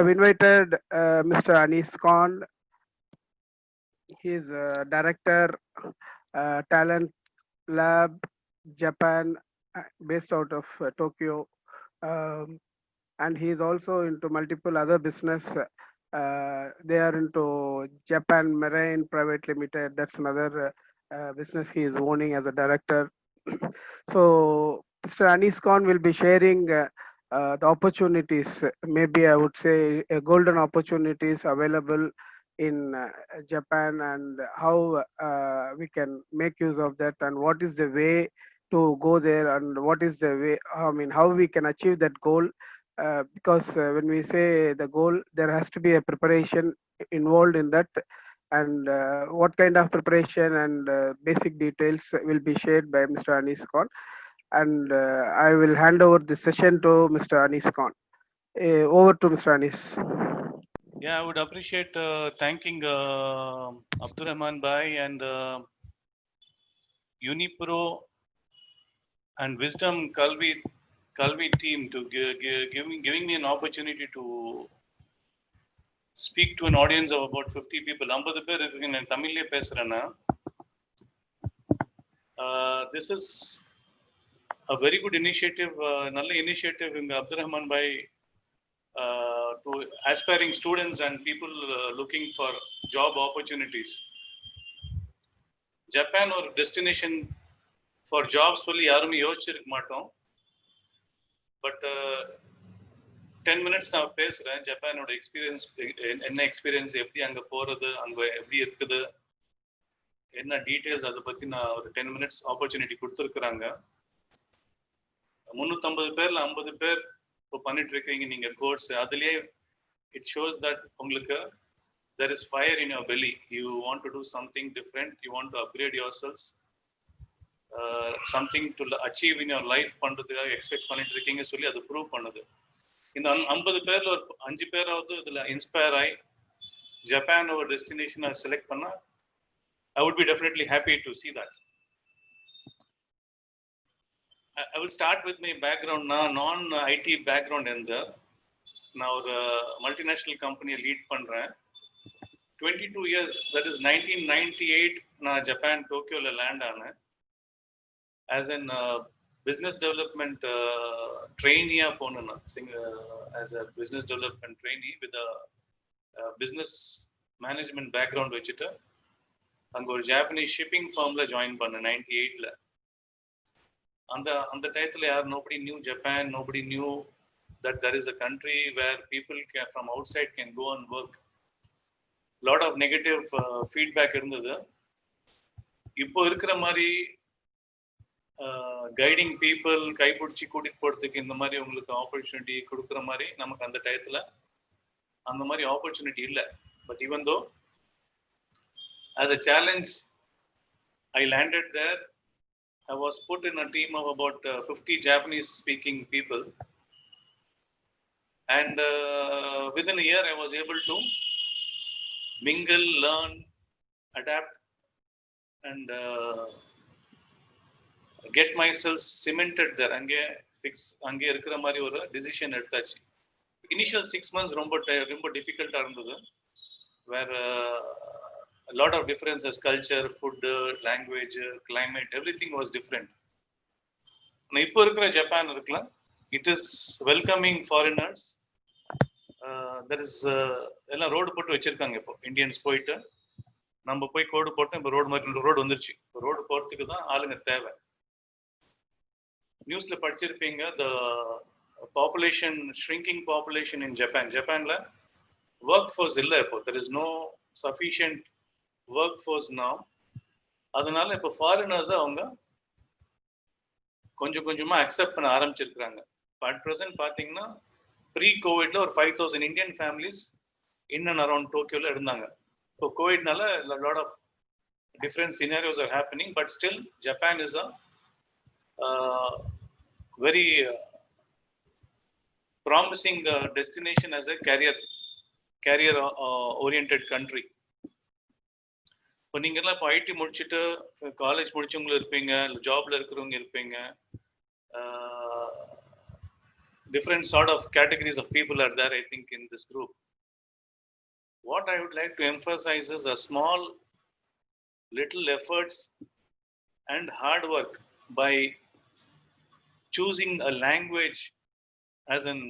have invited Mr. Anis Khan. He is director, Talent Lab, Japan, based out of Tokyo. And he is also into multiple other business. They are into Japan Marine Private Limited. That's another business he is owning as a director. So Mr. Anis Khan will be sharing the opportunities, maybe I would say golden opportunities available in Japan, and how we can make use of that, and what is the way to go there, and what is the way, I mean, how we can achieve that goal. Because when we say the goal, there has to be a preparation involved in that, and what kind of preparation and basic details will be shared by Mr. Anis Khan. And I will hand over the session to Mr. Anis Khan. Over to Mr. Anis. Yeah, I would appreciate thanking Abdurrahman Bhai and Unipro and Wisdom Kalvi team to giving me an opportunity to speak to an audience of about 50 people. 50 பேர் இருக்குங்க, நான் தமிழ்லயே பேசுறேன்னா. This is a very good initiative, நல்ல initiative in Abdurrahman Bhai to aspiring students and people looking for job opportunities. Japan or destination for jobs சொல்லி யாருமே யோசிச்சிருக்க மாட்டோம். But 10 minutes நான் பேசுறேன். ஜப்பானோட எக்ஸ்பீரியன்ஸ் என்ன, எக்ஸ்பீரியன்ஸ் எப்படி அங்கே போகிறது, அங்கே எப்படி இருக்குது, என்ன டீட்டெயில்ஸ், அதை பற்றி நான் ஒரு 10 மினிட்ஸ் ஆப்பர்ச்சுனிட்டி கொடுத்துருக்குறாங்க. 350 பேரில் 50 பேர் இப்போ பண்ணிட்டு இருக்கீங்க நீங்கள் கோர்ஸ். அதுலேயே இட் ஷோஸ் தட் உங்களுக்கு there is fire in your belly. You want to do something different. You want to upgrade yourselves. Something to achieve in your life பண்ணுறதுக்காக எக்ஸ்பெக்ட் பண்ணிட்டு இருக்கீங்க சொல்லி அது ப்ரூவ் பண்ணுது. இந்த 50 பேரில் ஒரு 5 பேராவது இதில் இன்ஸ்பயர் ஆகி ஜப்பான் ஒரு டெஸ்டினேஷனை செலக்ட் பண்ணால் I would be definitely happy to see that. I will start with my background. நான் non-IT background நான் ஒரு மல்டிநேஷ்னல் கம்பெனியை லீட் பண்ணுறேன். 22 years, that is 1998, நான் ஜப்பான் டோக்கியோவில் லேண்ட் ஆனேன். As an business development trainee போனேன். As a business development trainee with a business management background வச்சுட்டு அங்கே ஒரு ஜாப்பனீஸ் ஷிப்பிங் ஃபார்மில் ஜாயின் பண்ணேன் 98ல். அந்த டயத்தில் nobody knew Japan, nobody knew that there is a country where people from outside can go and work. Lot of negative feedback இருந்தது. இப்போ இருக்கிற மாதிரி கைடிங் பீப்புள் கைப்பிடிச்சி கூட்டிட்டு போகிறதுக்கு இந்த மாதிரி உங்களுக்கு ஆப்பர்ச்சுனிட்டி கொடுக்குற மாதிரி நமக்கு அந்த டயத்தில் அந்த மாதிரி ஆப்பர்ச்சுனிட்டி இல்லை. But even though as a challenge, I landed there. I was put in a team of about 50 Japanese speaking people, and within a year I was able to mingle, learn, adapt, and get myself cemented there. அங்கே இருக்கிற மாதிரி ஒரு decision எடுத்தாச்சு. Initial 6 months ரொம்ப டிஃபிகல்ட்டாக இருந்தது. வேற a lot of differences, culture, food, language, climate, everything was different. இப்போ இருக்கிற ஜப்பான் இருக்கலாம், it is welcoming foreigners. There is எல்லாம் ரோடு போட்டு வச்சிருக்காங்க. இப்போ இந்தியன்ஸ் போயிட்டு நம்ம போய் கோடு போட்டோம். இப்போ ரோடு வந்துருச்சு. இப்போ ரோடு போகிறதுக்கு தான் ஆளுங்க தேவை. நியூஸ்ல படிச்சிருப்பீங்க, the population, shrinking population in Japan. ஜப்பான்ல ஒர்க் ஃபோர்ஸ் இல்லை இப்போ. there is no sufficient work force now. அதனால இப்போ ஃபாரினர்ஸை அவங்க கொஞ்சம் கொஞ்சமா அக்செப்ட் பண்ண ஆரம்பிச்சிருக்கிறாங்க. அட் ப்ரெசென்ட் பார்த்தீங்கன்னா ப்ரீ கோவிட்ல ஒரு 5000 Indian families in and around டோக்கியோல இருந்தாங்க. இப்போ கோவிட்னால lot of different scenarios are happening, but still Japan is a very promising destination as a career oriented country. இப்போ நீங்கள்லாம் இப்போ ஐடி முடிச்சுட்டு காலேஜ் முடிச்சவங்களும் இருப்பீங்க, இல்லை ஜாப்ல இருக்கிறவங்க இருப்பீங்க. different sort of categories of people are there, I think, in this group. What I would like to emphasize is a small little efforts and hard work by choosing a language as an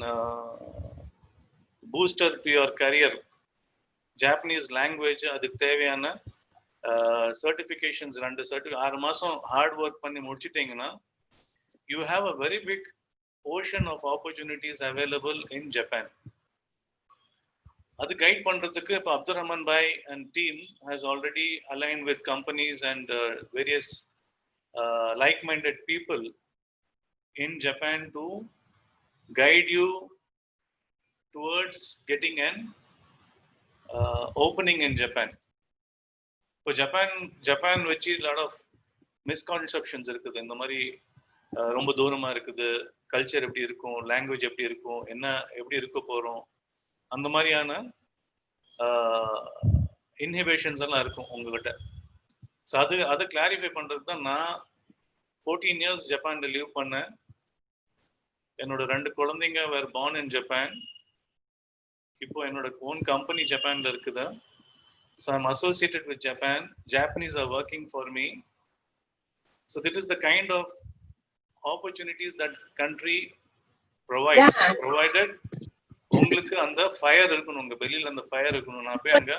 booster to your career. Japanese language அதுக்கு தேவையான certifications 6 மாசம் hard work பண்ணி முடிச்சிட்டீங்கன்னா you have a very big ocean of opportunities available in Japan. அது guide பண்றதுக்கு இப்ப அப்துல் ரஹ்மான் பாய் and team has already aligned with companies and various like-minded people in Japan to guide you towards getting an opening in Japan. இப்போ Japan வச்சு lot of misconceptions இருக்குது. இந்த மாதிரி ரொம்ப தூரமா இருக்குது, கல்ச்சர் எப்படி இருக்கும், லாங்குவேஜ் எப்படி இருக்கும், என்ன எப்படி இருக்க போறோம், அந்த மாதிரியான இன்ஹிபிஷன்ஸ் எல்லாம் இருக்கும் உங்ககிட்ட. ஸோ அதை கிளாரிஃபை பண்றது தான் நான் 14 years ஜப்பான்ல லீவ் பண்ணேன். என்னோட 2 குழந்தைங்க were born in Japan. இப்போ என்னோட ஓன் கம்பெனி ஜப்பான்ல இருக்குது. So I'm associated with Japan. Japanese are working for me. So this is the kind of opportunities that country provides. Provided உங்களுக்கு அந்த ஃபயர் இருக்கணும், உங்க வெளியில அந்த ஃபயர் இருக்கணும். நான் போய் அங்க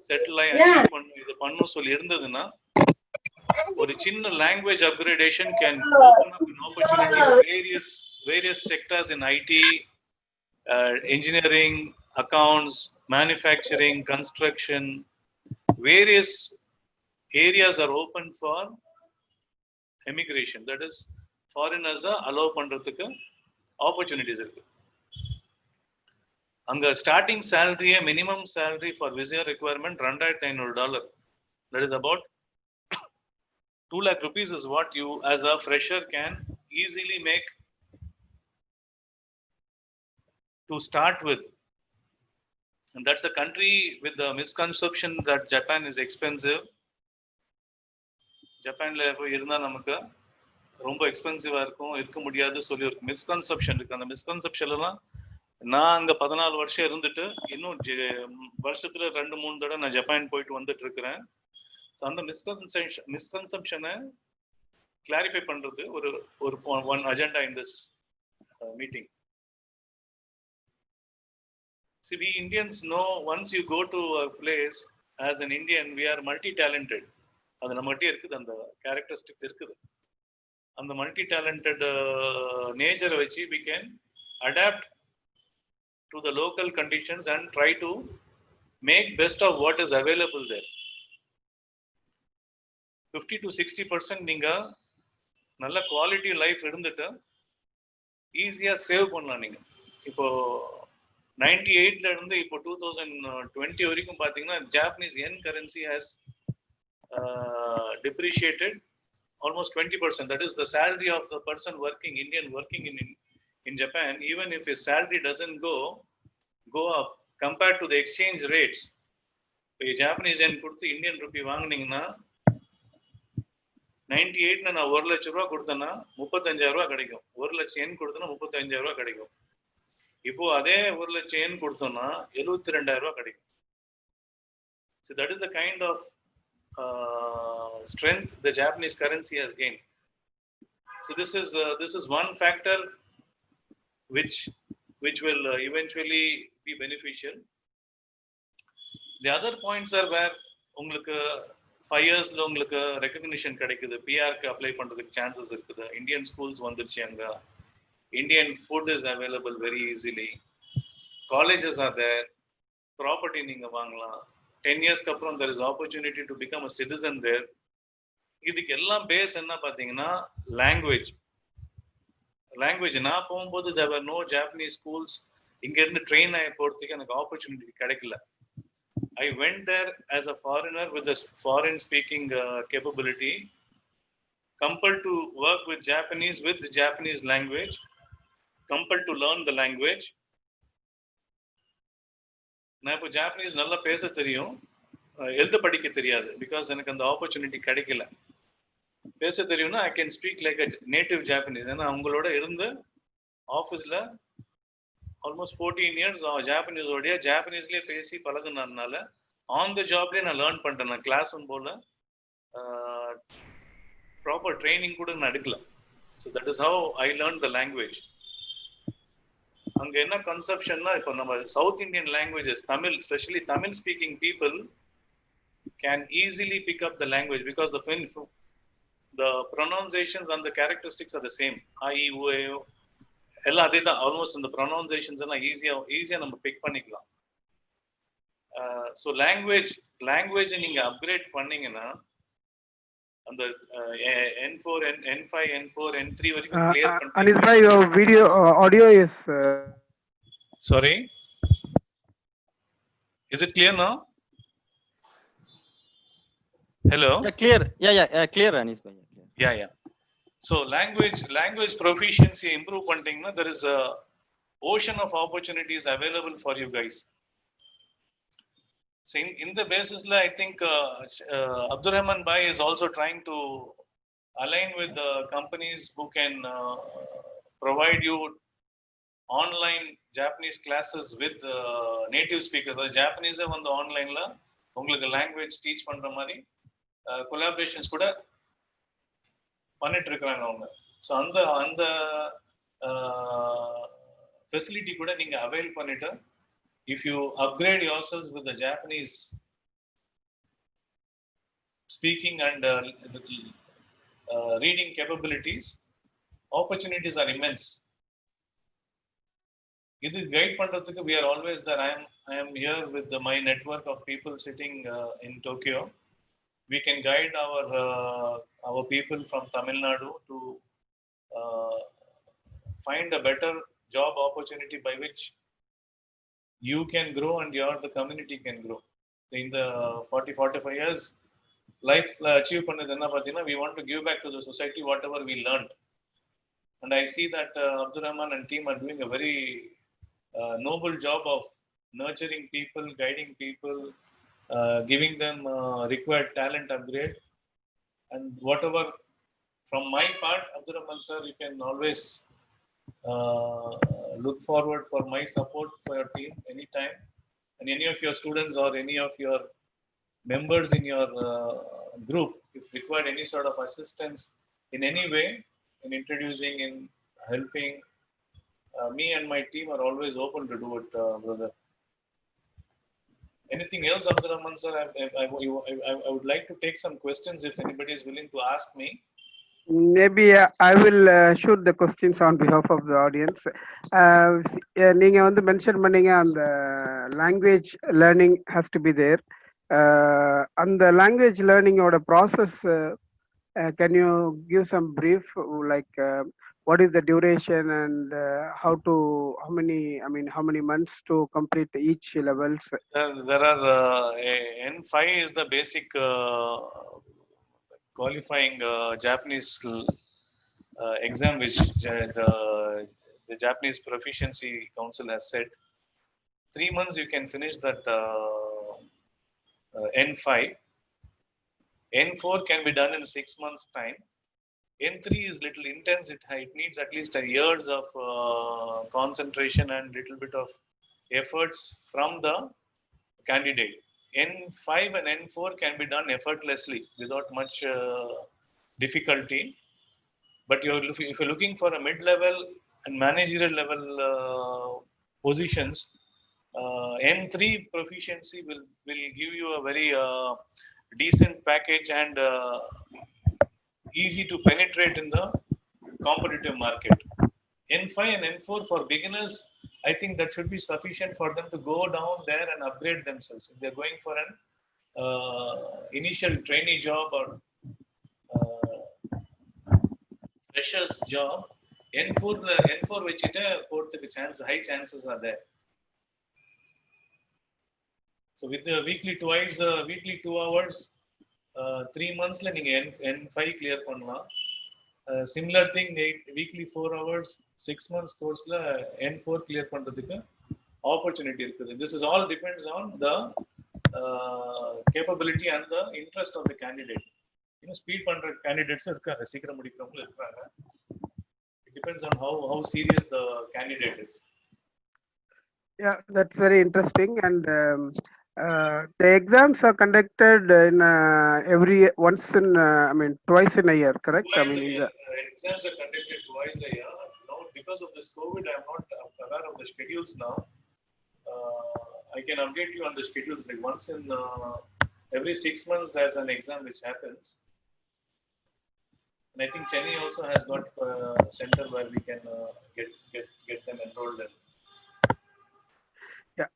செட்டில் ஆகி அச்சீவ் பண்ணணும், இது பண்ணணும் சொல்லி இருந்ததுன்னா ஒரு சின்ன language upgradation can open up an opportunity various sectors in IT, engineering, accounts, manufacturing, construction. Various areas are open for immigration. That is, foreigners allow பண்றதுக்கு opportunities இருக்கு. அங்க starting salary, minimum salary for visa requirement $2,500. That is about 2 lakh rupees is what you as a fresher can easily make to start with. And that's a country with the misconception that Japan is expensive. ஜப்பான்ல இருந்தா நமக்கு ரொம்ப எக்ஸ்பென்சிவா இருக்கும், இருக்க முடியாது சொல்லி ஒரு misconception இருக்கு. அந்த மிஸ்கன்செப்ஷன் எல்லாம் நான் அங்க 14 வருஷம் இருந்துட்டு இன்னும் வருஷத்துல 2-3 தடவை நான் ஜப்பான் போயிட்டு வந்துட்டு இருக்கிறேன். அந்த மிஸ்கன்செப்ஷனை கிளாரிஃபை பண்றது ஒரு one agenda in this meeting. See, we Indians know once you go to a place as an Indian, we are multi-talented. அது நம்மகிட்டே இருக்குது, அந்த கேரக்டரிஸ்டிக்ஸ் இருக்குது. அந்த multi-talented நேச்சரை வச்சு we can adapt to the local conditions and try to make best of what is available there. 50 to 60% நீங்க நல்ல குவாலிட்டி லைஃப் இருந்துட்டு ஈஸியா சேவ் பண்ணலாம். நீங்க இப்போ 98ல இருந்து இப்போ 2020 வரைக்கும் பாத்தீங்கன்னா Japanese yen currency has depreciated almost 20%. That is the salary of the person working, Indian working in Japan, even if his salary doesn't go up compared to the exchange rates. இப்போ Japanese yen கொடுத்து Indian Ruby வாங்குனீங்கன்னா 98ல நான் 1 லட்சம் ரூபாய் கொடுத்தேன்னா 35,000 ரூபாய் கிடைக்கும். 1 லட்சம் yen கொடுத்தனா 35,000 ரூபாய் கிடைக்கும். இப்போ அதே 1 லட்சம் yen கொடுத்தோம்னா 72,000 ரூபாய் கிடைக்கும். So that is the kind of strength the Japanese currency has gained. So this is one factor which will eventually be beneficial. The other points are where உங்களுக்கு 5 yearsல உங்களுக்கு ரெகக்னிஷன் கிடைக்குது, பிஆர்க்கு அப்ளை பண்றதுக்கு சான்சஸ் இருக்குது, Indian schools வந்துருச்சு, அங்க Indian food is available very easily, colleges are there, property நீங்க வாங்கலாம். 10 yearsக்கு அப்புறம் there is opportunity to become a citizen there. இதுக்கு எல்லாம் பேஸ் என்ன பாத்தீங்கன்னா லாங்குவேஜ். நான் போகும்போது there were no Japanese schools. இங்க இருந்து ட்ரெயின் ஆகி போறதுக்கு எனக்கு ஆப்பர்ச்சுனிட்டி கிடைக்கல. I went there as a foreigner with a foreign speaking capability, compelled to work with Japanese with the Japanese language, compelled to learn the language. நான் இப்போ Japanese நல்லா பேச தெரியும், எழுத படிக்க தெரியாது, பிகாஸ் எனக்கு அந்த ஆப்பர்ச்சுனிட்டி கிடைக்கல. பேச தெரியும்னா I can speak like a native Japanese. ஏன்னா அவங்களோட இருந்து ஆஃபீஸில் ஆல்மோஸ்ட் 14 இயர்ஸ் ஜாப்பனீஸோடைய ஜாப்பனீஸ்லேயே பேசி பழகுனதுனால ஆன் த ஜாப்லேயே நான் லேர்ன் பண்ணிட்டேன். நான் கிளாஸும் போல் ப்ராப்பர் ட்ரைனிங் கூட நான் எடுக்கல. So that is how I learn the language. அங்கே என்ன கன்செப்ஷன்னா, இப்போ நம்ம south Indian languages, Tamil, specially Tamil speaking people can easily pick up the language because the pronunciations and the characteristics are the same. I, U, A, எல்லாம் அதே தான். Almost இந்த ப்ரொனவுன்சியேஷன்ஸ் எல்லாம் ஈஸியாக நம்ம பிக் பண்ணிக்கலாம். ஸோ லாங்குவேஜ் நீங்கள் அப்கிரேட் பண்ணீங்கன்னா அந்த N4, N5, N4, N3 வரைக்கும் கிளியர் பண்ணி. Anis bhai, your video audio is sorry, is it clear now? Hello? Yeah, clear. Yeah, clear, Anis bhai. Yeah. So language proficiency improve பண்ணிட்டீங்கன்னா there is a ocean of opportunities available for you guys. So in the basis I think Abdurrahman Bhai is also trying to align with the companies who can provide you online Japanese classes with native speakers. Japanese வந்து ஆன்லைன்ல உங்களுக்கு language teach பண்ற மாதிரி collaborations கூட பண்ணிட்டு இருக்காங்க அவங்க. So அந்த ஃபெசிலிட்டி கூட நீங்க அவைல் பண்ணிட்டு, if you upgrade your skills with the Japanese speaking and reading capabilities, opportunities are immense. இது கைட் பண்றதுக்கு we are always there. I am here with my network of people sitting in Tokyo. We can guide our people from Tamil Nadu to find a better job opportunity by which you can grow and the community can grow. So in the 45 years life achieve பண்ணது என்ன பார்த்தீங்கன்னா, we want to give back to the society whatever we learned. And I see that Abdurrahman and team are doing a very noble job of nurturing people, guiding people, giving them required talent upgrade. And whatever from my part, Abdurrahman sir, you can always look forward for my support for your team anytime. And any of your students or any of your members in your group, if required any sort of assistance in any way, in introducing, in helping, me and my team are always open to do it, brother. Anything else, Abdurrahman sir? I would like to take some questions if anybody is willing to ask me. Maybe I will shoot the questions on behalf of the audience. நீங்க வந்து mention பண்ணீங்க அந்த language learning has to be there. அந்த language learning ஓட process, can you give some brief, like what is the duration and how many months to complete each levels? There are N5 is the basic qualifying Japanese exam which the Japanese Proficiency Council has said. 3 months you can finish that N5. N4 can be done in 6 months time. N3 is little intense. It needs at least years of concentration and little bit of efforts from the candidate. N5 and N4 can be done effortlessly without much difficulty. But if you're looking for a mid-level and managerial level positions, N3 proficiency will give you a very decent package and easy to penetrate in the competitive market. N5 and N4 for beginners, I think that should be sufficient for them to go down there and upgrade themselves. If they're going for an initial trainee job or freshers job, N4 vechita porthukku high chances are there. So with the weekly 2 hours, 3 months la neenga N5 clear pannalam. Similar thing, weekly 4 hours, 6 months course la N4 clear பண்றதுக்கு opportunity இருக்குது. This is all depends on the capability and the interest of the candidate. Speed பண்ற candidates இருக்காங்க, சீக்கிரம் முடிக்கிறவங்க இருக்காங்க. It Depends on how serious the candidate is. Yeah, that's very interesting. And the exams are conducted in twice in a year, correct? Twice a year. Exams are conducted twice a year. Now, because of this COVID, I'm not aware of the schedules now. I can update you on the schedules. Like once in every 6 months, there's an exam which happens. And I think Chennai also has got a center where we can get them enrolled in. Yeah,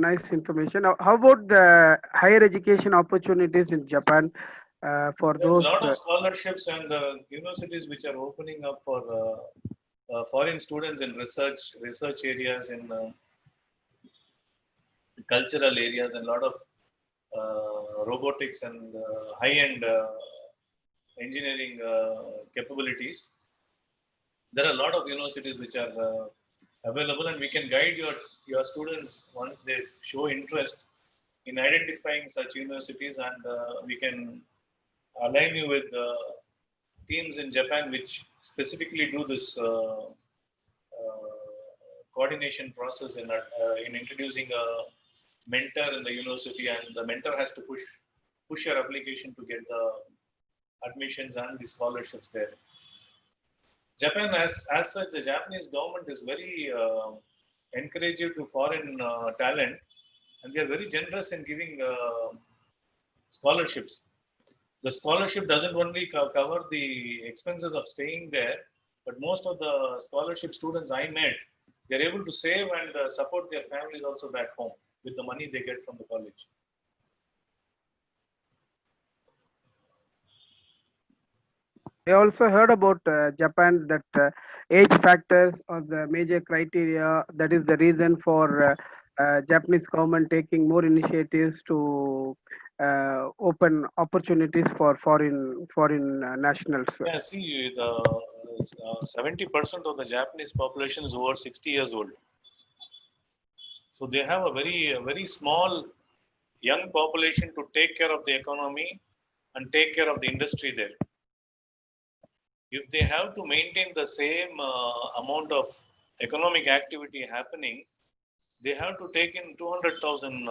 nice information. Now, how about the higher education opportunities in Japan for There's those? a lot of scholarships and universities which are opening up for foreign students in research areas, in cultural areas, and a lot of robotics and high-end engineering capabilities. There are a lot of universities which are available, and we can guide your students once they show interest in identifying such universities, and we can align you with teams in Japan which specifically do this coordination process in introducing a mentor in the university, and the mentor has to push your application to get the admissions and the scholarships there. Japan, as such, the Japanese government is very encouraging to foreign talent, and they are very generous in giving scholarships. The scholarship doesn't only cover the expenses of staying there, but most of the scholarship students I met, they're able to save and support their families also back home with the money they get from the college. I also heard about Japan that age factors are the major criteria. That is the reason for Japanese government taking more initiatives to open opportunities for foreign nationals. Yeah, see, the 70% of the Japanese population is over 60 years old. So they have a very small young population to take care of the economy and take care of the industry there. If they have to maintain the same amount of economic activity happening, they have to take in 200,000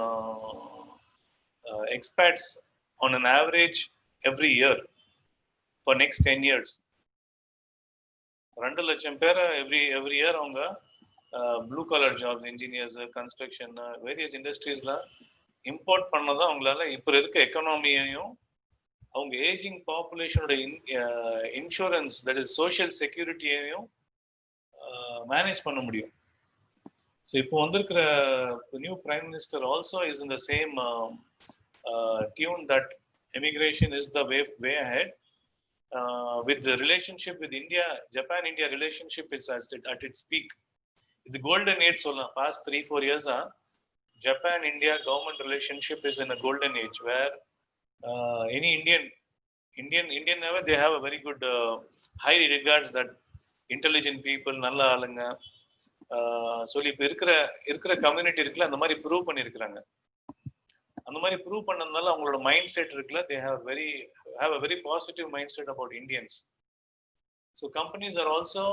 expats on an average every year for next 10 years. 2 லட்சம் பேர் every year அவங்க blue collar jobs, engineers, construction, various industries import பண்ணதான் அவங்களால இப்போ இருக்க எக்கனாமியையும் அவங்க ageing பாப்புலேஷனோட இன்சூரன்ஸ், தட் இஸ் சோஷியல் செக்யூரிட்டியையும் மேனேஜ் பண்ண முடியும். ஸோ இப்போ வந்திருக்கிற new prime minister also is in the same tune that immigration is the way ahead. With the relationship with India, Japan-India relationship is at its peak. The golden age சொல்லலாம். Past 3-4 years Japan-India government relationship is in a golden age where any Indian they have a very good high regards that intelligent people, நல்ல ஆளுங்க சொல்லி இப்போ இருக்கிற community இருக்குல்ல, அந்த மாதிரி prove பண்ணியிருக்கிறாங்க. அந்த மாதிரி ப்ரூவ் பண்ணதுனால அவங்களோட மைண்ட் செட் இருக்குல்ல, they have a very positive mindset about Indians. So companies are also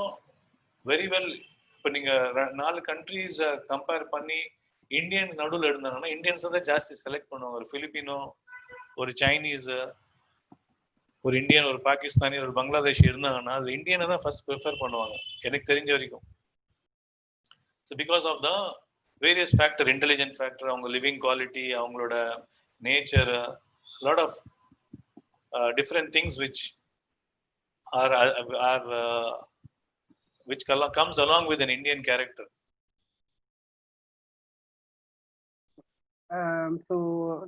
very well. இப்போ நீங்க 4 countries கம்பேர் பண்ணி இந்தியன்ஸ் நடுவில் இருந்தாங்கன்னா இந்தியன்ஸ் தான் ஜாஸ்தி செலக்ட் பண்ணுவாங்க. ஒரு பிலிப்பினோ, ஒரு சைனீஸ், ஒரு இந்தியன், ஒரு பாகிஸ்தானி, ஒரு பங்களாதேஷ் இருந்தாங்கன்னா அது இந்தியனை தான் ஃபர்ஸ்ட் ப்ரிஃபர் பண்ணுவாங்க எனக்கு தெரிஞ்ச வரைக்கும். So because of the various factor, intelligent factor, அவங்க லிவிங் குவாலிட்டி, அவங்களோட nature, lot of different things which which comes along with an Indian character. So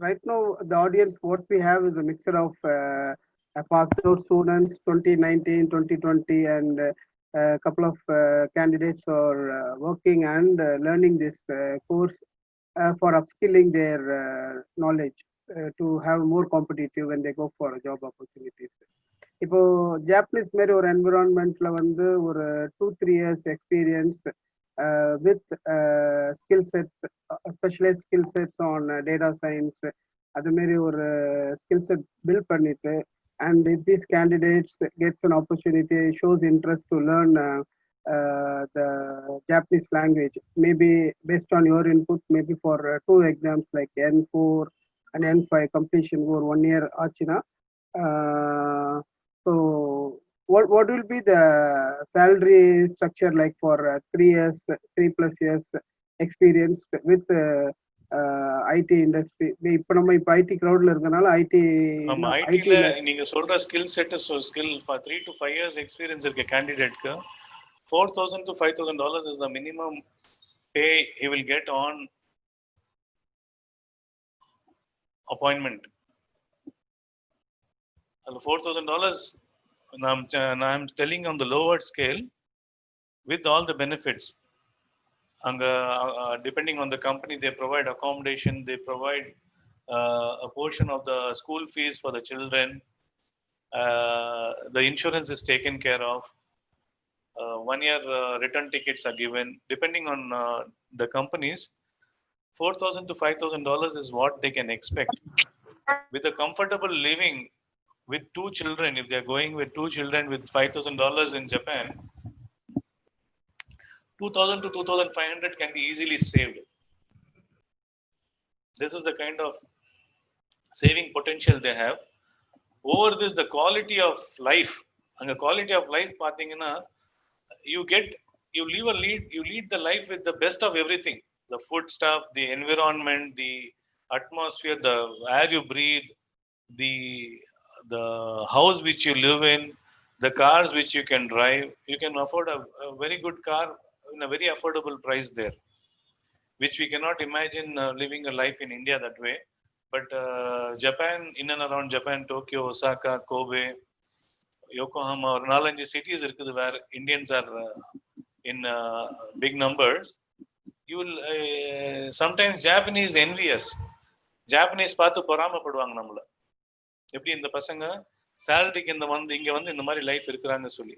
right now the audience what we have is a mixture of passed out students 2019, 2020, and a couple of candidates are working and learning this course for upskilling their knowledge to have more competitive when they go for job opportunities. இப்போ Japanese மாதிரி ஒரு என்விரான்மெண்ட்ல வந்து ஒரு 2-3 years experience with skill set, specialized skill sets on data science, அது மாதிரி ஒரு skill set build பண்ணிட்டு, and if these candidates gets an opportunity, shows interest to learn the Japanese language. Maybe based on your input, maybe for 2 exams like N4 and N5 completion over 1 year achina. So what will be the salary structure like for 3 years, 3+ years experience with IT industry? இப்போ நம்ம இப்போ ID க்ரௌட்ல இருக்கனால ID ஆமா ஐடில நீங்க சொல்ற skill set skill 3 to 5 years experience இருக்க கேண்டிடேட்க்கு $4,000 to $5,000 is the minimum pay he will get on appointment. And $4,000 I'm telling on the lower scale with all the benefits. Depending on the company, they provide accommodation, they provide a portion of the school fees for the children. The insurance is taken care of. 1 year return tickets are given. Depending on the companies, $4,000 to $5,000 is what they can expect. With a comfortable living with 2 children, if they are going with 2 children with $5,000 in Japan, 2,000 to 2,500 can be easily saved. This is the kind of saving potential they have. Over this, the quality of life, and the quality of life, you lead the life with the best of everything. The food stuff, the environment, the atmosphere, the air you breathe, the house which you live in, the cars which you can drive. You can afford a very good car in a very affordable price there, which we cannot imagine living a life in India that way. But Japan, in and around Japan, Tokyo, Osaka, Kobe, Yokohama, or 4-5 cities where Indians are in big numbers. You will sometimes Japanese envious. Japanese பார்த்து பொறாமைப்படுவாங்க நம்மள. எப்படி இந்த பசங்க சாலரிக்கு இங்க வந்து இந்த மாதிரி life இருக்கிறாங்க சொல்லி.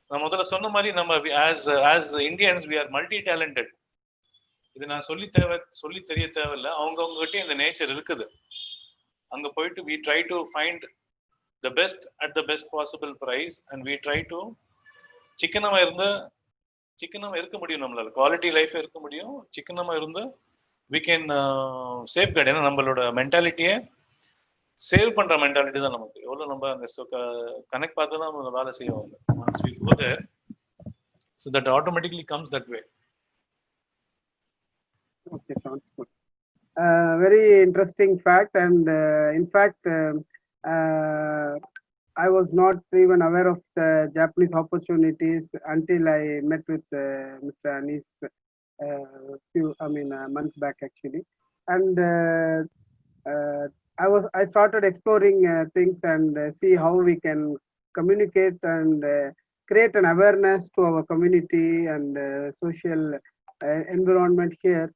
நான் முதல்ல சொன்ன மாதிரி நம்ம as Indians we are multi talented. இது நான் சொல்லி தெரிய தேவையில்லை. அவங்ககிட்ட இந்த நேச்சர் இருக்குது. அங்க போயிட்டு we try to find the best at the best possible price and we try to சிக்கனமா இருக்க முடியும். நம்மளால குவாலிட்டி லைஃப் இருக்க முடியும். சிக்கனமா இருந்து we can safeguard. ஏன்னா நம்மளோட மென்டாலிட்டியை சேவ் பண்ற மென்டாலிட்டி தான் நமக்கு. எவ்வளவு நம்ம அங்க கனெக்ட் பார்த்து தான் நம்ம வேலை செய்வோம். once we go there, so that automatically comes that way. Okay, sounds good. Very interesting fact, and in fact, I was not even aware of the Japanese opportunities until I met with Mr. Anis a month back actually, and I started exploring things and see how we can communicate and create an awareness to our community and social environment here,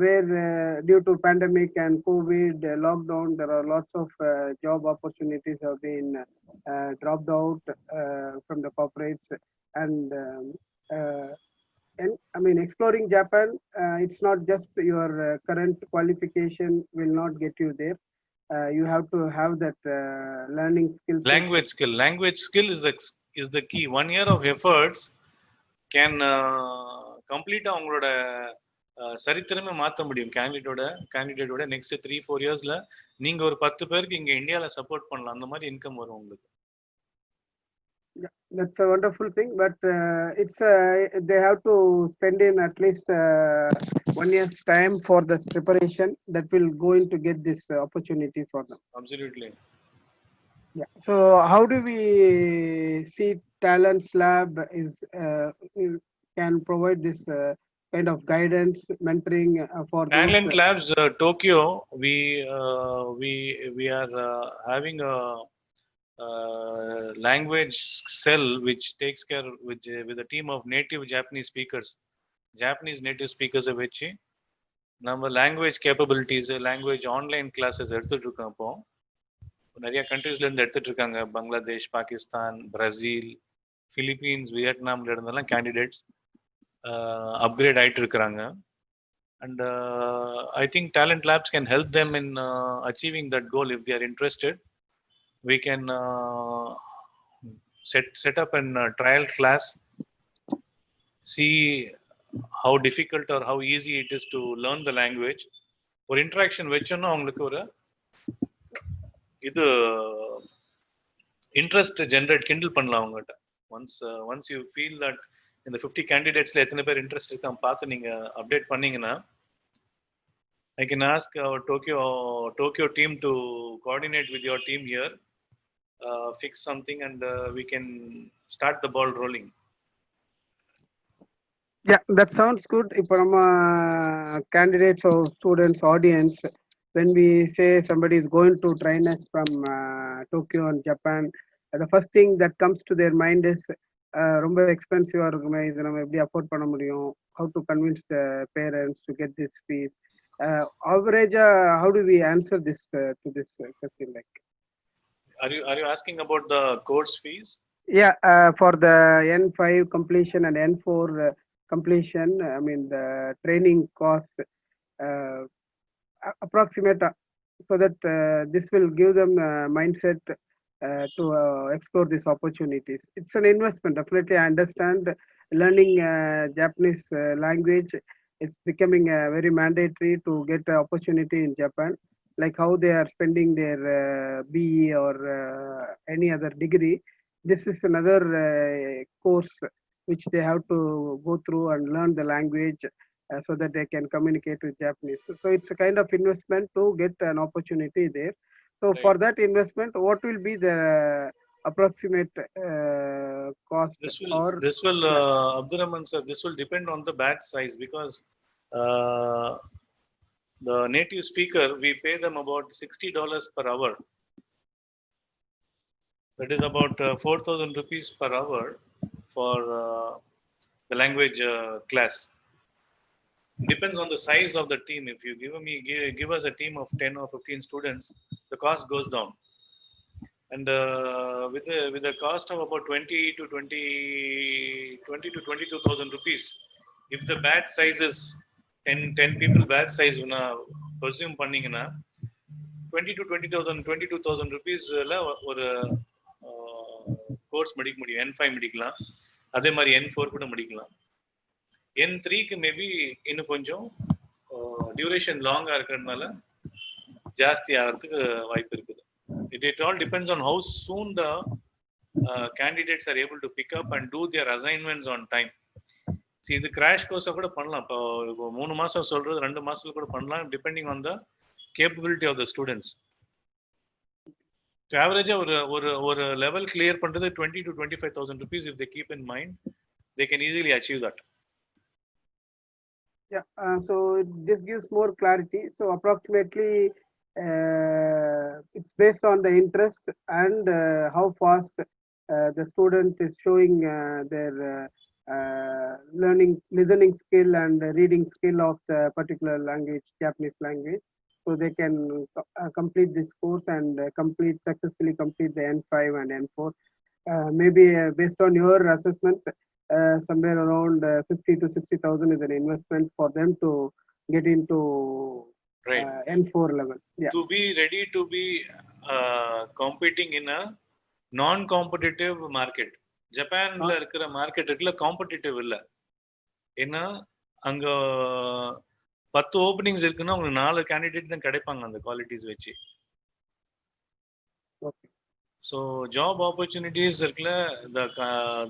where due to pandemic and COVID lockdown, there are lots of job opportunities have been dropped out from the corporates, and exploring Japan, it's not just your current qualification will not get you there. You have to have that learning skill. Language skill is the key. 1 year of efforts can complete அவங்களோட சரித்திரமே மாற்ற முடியும். கேண்டிடேட்டோட next 3-4 இயர்ஸ்ல நீங்க ஒரு 10 பேருக்கு இங்க இந்தியால சப்போர்ட் பண்ணலாம். அந்த மாதிரி இன்கம் வரும் உங்களுக்கு. Yeah, that's a wonderful thing, but it's they have to spend in at least 1 year's time for the preparation that will going to get this opportunity for them. Absolutely. Yeah. So how do we see Talents Lab can provide this kind of guidance, mentoring for Talent Labs Tokyo? We are having a language cell which takes care with a team of native Japanese speakers. Japanese native speakers வெச்சு நம்ம language capabilities, language online classes எடுத்துட்டு இருக்கோம். இப்போ நிறைய கண்ட்ரீஸ்ல இருந்து எடுத்துட்டு இருக்காங்க. Bangladesh, Pakistan, Brazil, Philippines, வியட்நாம்ல இருந்தெல்லாம் கேண்டிடேட்ஸ் அப்கிரேட் ஆயிட்டு இருக்காங்க. And I think Talent Labs can help them in achieving that goal. If they are interested, we can set up a trial class see how difficult or how easy it is to learn the language. ஒரு interaction வச்சோன்னா அவங்களுக்கு ஒரு இது interest generate Kindle பண்ணலாம் அவங்ககிட்ட. Once you feel that இந்த 50 கேண்டிடேட்ஸ்ல எத்தனை பேர் இன்ட்ரெஸ்ட் இருக்கான்னு பார்த்து நீங்க அப்டேட் பண்ணீங்கன்னா, I can ask our Tokyo team to coordinate with your team here, fix something, and we can start the ball rolling. Yeah, that sounds good. If candidates or students audience, when we say somebody is going to train us from Tokyo and Japan, the first thing that comes to their mind is ரொம்ப எக்ஸ்பென்சிவா இருக்குமே, இது நம்ம எப்படி afford பண்ண முடியும், how to convince the parents to get this fees. Average, how do we answer this to this question? Like, are you asking about the course fees? Yeah, for the N5 completion and N4 completion, I mean the training cost approximate, so that this will give them mindset to explore these opportunities. It's an investment. Definitely, I understand learning Japanese language is becoming very mandatory to get an opportunity in Japan, like how they are spending their BE or any other degree. This is another course which they have to go through and learn the language so that they can communicate with Japanese. So it's a kind of investment to get an opportunity there. So Right. for that investment, what will be the approximate cost? This will Abdurrahman sir, this will depend on the batch size, because the native speaker, we pay them about $60 per hour. That is about 4,000 rupees per hour for the language class. Depends on the size of the team. If you give us a team of 10 or 15 students, the cost goes down. And with a cost of about 20 to 22,000 rupees, if the batch size is 10 people batch size presume பண்ணீங்கன்னா 22,000 rupees ஒரு course முடிக்க முடியும். N5 முடிக்கலாம், அதே மாதிரி N4 கூட முடிக்கலாம். N3க்கு maybe இன்னும் கொஞ்சம் டியூரேஷன் லாங்கா இருக்கிறதுனால ஜாஸ்தி ஆகிறதுக்கு வாய்ப்பு இருக்குது. It all depends on how soon the candidates are able to pick up and do their assignments on time. See, இது கிராஷ் கோர்ஸா கூட பண்ணலாம். இப்போ 3 மாசம் சொல்றது 2 மாசத்துல கூட பண்ணலாம், depending on the capability of the students. So average ஒரு level clear பண்றது 20 to 25,000 rupees. If they keep in mind, they can easily achieve that. Yeah, so this gives more clarity. So approximately it's based on the interest and how fast the student is showing their listening skill and reading skill of the particular language, Japanese language. So they can complete this course and successfully complete the N5 and N4. Maybe based on your assessment, somewhere around 50 to 60,000 is an investment for them to get into Right. N4 level. Yeah. To be ready to be competing in a non-competitive market. ஜப்பான்ல இருக்கிற market இருக்குல்ல, competitive இல்ல. ஏன்னா அங்க 10 openings இருக்குன்னா உங்களுக்கு 4 candidate தான் கிடைப்பாங்க அந்த குவாலிட்டிஸ் வச்சு. Okay. So job opportunities இருக்குல்ல,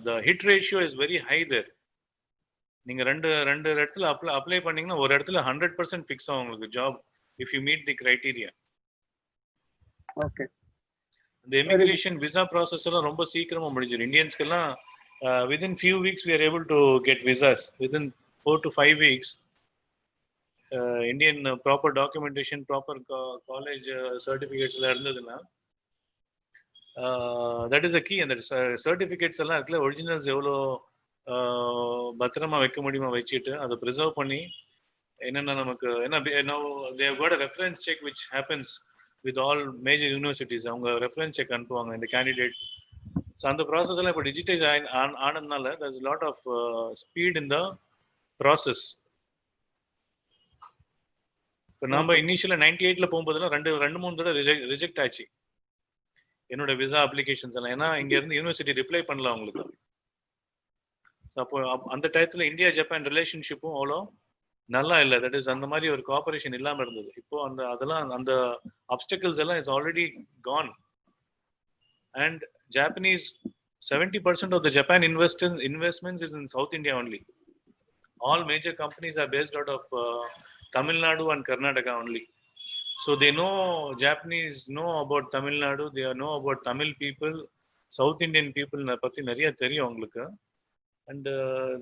the hit ratio is very high there. நீங்க ரெண்டு இடத்துல அப்ளை பண்ணீங்கன்னா ஒரு இடத்துல 100% ஃபிக்ஸ் ஆகும் உங்களுக்கு job, if you meet the criteria. Okay. The immigration visa process எல்லாம் ரொம்ப சீக்கிரமா முடிஞ்சிடும். இந்தியன்ஸ்க்கெல்லாம் within few weeks we are able to get visas. Within 4 to 5 weeks, Indian proper documentation, proper college certificates எல்லாம் இருந்ததுன்னா, that is a key. And the certificates எல்லாம் இருக்குல்ல, originals எவ்வளோ பத்திரமா வைக்க முடியுமா வச்சுட்டு அதை ப்ரிசர்வ் பண்ணி என்னென்ன நமக்கு they have got a reference check which happens with all major universities. அவங்க ரெஃபரன்ஸ் செக் அனுப்புவாங்க இந்த கேண்டிடேட். ஸோ அந்த ப்ராசஸ் எல்லாம் இப்போ டிஜிட்டைஸ் ஆனதுனால there is a lot of speed in the process. இப்போ நம்ம இனிஷியலா 98ல போகும்போதெல்லாம் 2-3 தடவை ரிஜெக்ட் ஆச்சு என்னோட விசா அப்ளிகேஷன்ஸ் எல்லாம். ஏன்னா இங்க இருந்து யூனிவர்சிட்டி ரிப்ளை பண்ணல அவங்களுக்கு. ஸோ அப்போ அந்த டயத்தில் இந்தியா ஜப்பான் ரிலேஷன்ஷிப்பும் அவ்வளோ நல்லா இல்லை. தட் இஸ் அந்த மாதிரி ஒரு கோஆபரேஷன் இல்லாமல் இருந்தது. இப்போ அதெல்லாம் அந்த அப்டக்கிள்ஸ் எல்லாம் is already gone. And Japanese 70% of the Japan investments is in South India only. All major companies are based out of Tamil Nadu and Karnataka only. So they know Japanese know about Tamil Nadu, they know about Tamil people, South Indian people பத்தி நிறைய தெரியும் அவங்களுக்கு. And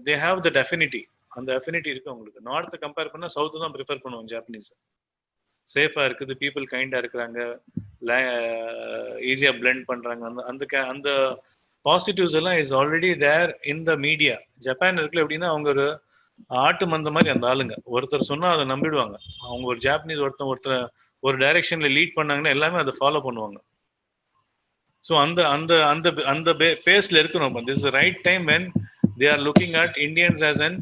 they have that affinity. அந்த affinity இருக்கு அவங்களுக்கு. North compare பண்ணா south தான் prefer பண்ணுவாங்க ஜாப்பனீஸ். சேஃபா இருக்குது, பீப்புள் கைண்டா இருக்கிறாங்க, ஈஸியா பிளெண்ட் பண்றாங்க. அந்த பாசிட்டிவ்ஸ் எல்லாம் is already there in the media. Japan இருக்குல்ல எப்படின்னா அவங்க ஒரு ஆட்டு மந்த மாதிரி அந்த ஆளுங்க. ஒருத்தர் சொன்னா அதை நம்பிடுவாங்க. அவங்க ஒரு ஜாப்பனீஸ் ஒருத்தர் ஒரு டைரக்ஷன்ல லீட் பண்ணாங்கன்னா எல்லாமே அதை ஃபாலோ பண்ணுவாங்க. ஸோ அந்த அந்த அந்த அந்த பேஸ்ல இருக்கணும். This is right time when they are looking at Indians as an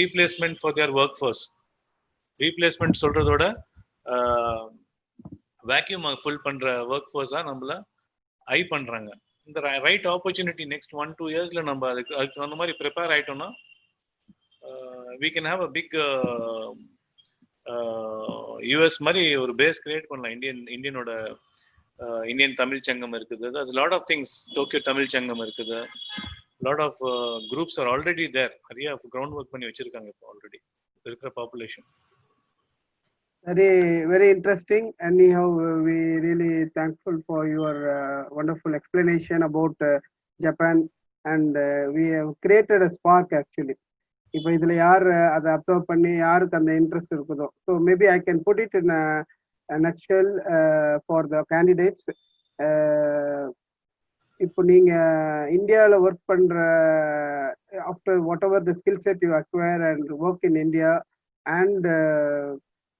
replacement for their work force. Replacement சொல்றதோட வேக்யூம் ஃபுல் பண்ற ஒர்க் ஃபோர்ஸா நம்மள ஐ பண்றாங்க. இந்த ரைட் ஆப்பர்ச்சுனிட்டி நெக்ஸ்ட் 1-2 இயர்ஸ்ல நம்ம அதுக்கு அந்த மாதிரி prepare ஆயிட்டோம்னா we can have a big US மாதிரி ஒரு பேஸ் கிரியேட் பண்ணலாம். இந்தியனோட இந்தியன் தமிழ் சங்கம் இருக்குது. there's a lot of things. Tokyo Tamil சங்கம் இருக்குது. lot of groups are already there. நிறைய கிரவுண்ட் ஒர்க் பண்ணி வச்சிருக்காங்க இப்போ ஆல்ரெடி இருக்கிற population. Very interesting. Anyhow, we really thankful for your wonderful explanation about Japan, and we have created a spark actually. இப்போ இதுல யார் அதை அப்சர்வ் பண்ணி யாருக்கு அந்த இன்ட்ரெஸ்ட் இருக்குதோ, so maybe I can put it in nutshell for the candidates. இப்போ நீங்க இந்தியாவில் ஒர்க் பண்ற after whatever the skill set you acquire and work in India and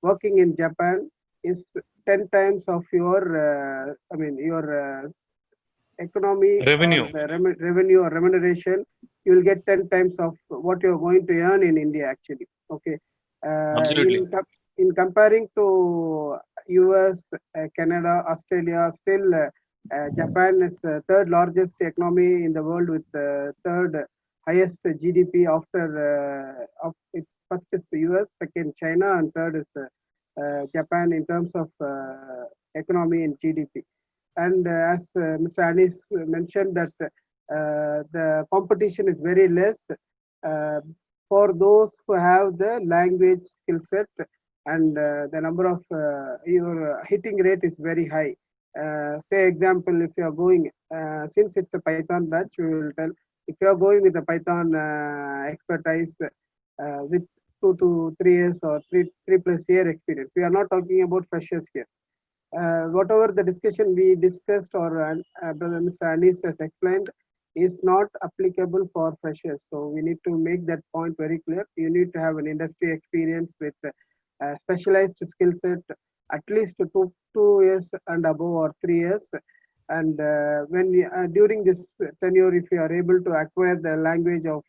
working in Japan is 10 times of your your economy revenue or revenue or remuneration. You will get 10 times of what you are going to earn in India actually. Okay. Absolutely. In comparing to US, Canada, Australia, still Japan is third largest economy in the world with third highest GDP after its first is US, second China, and third is Japan in terms of economy and GDP. And as Mr. Anis mentioned that the competition is very less for those who have the language skill set, and the number of your hitting rate is very high. Say example, if you are going, since it's a Python batch, we will tell, if you are going with a Python expertise with 2 to 3 years or 3+ year experience, we are not talking about freshers here. Whatever the discussion we discussed or Brother Mr. Anis has explained is not applicable for freshers. So we need to make that point very clear. You need to have an industry experience with specialized skill set, at least 2 years and above or 3 years. And when during this tenure, if you are able to acquire the language of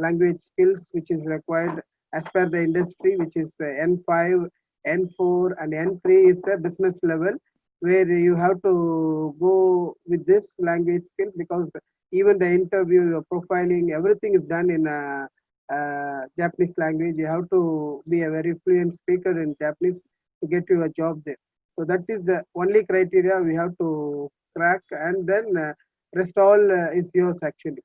language skills which is required as per the industry, which is N5, N4 and N3 is the business level, where you have to go with this language skill, because even the interview, your profiling, everything is done in Japanese language. You have to be a very fluent speaker in Japanese to get you a job there. So that is the only criteria we have to crack, and then rest all is yours actually.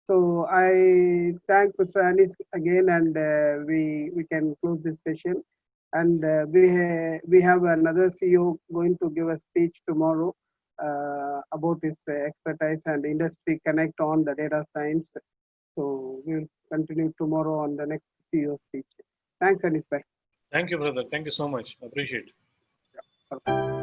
So I thank Mr. Anis again, and we can close this session. And we have another CEO going to give a speech tomorrow about his expertise and industry connect on the data science. So we will continue tomorrow on the next CEO speech. Thanks, Anis bhai. Thank you, brother. Thank you so much. Appreciate it. Yeah.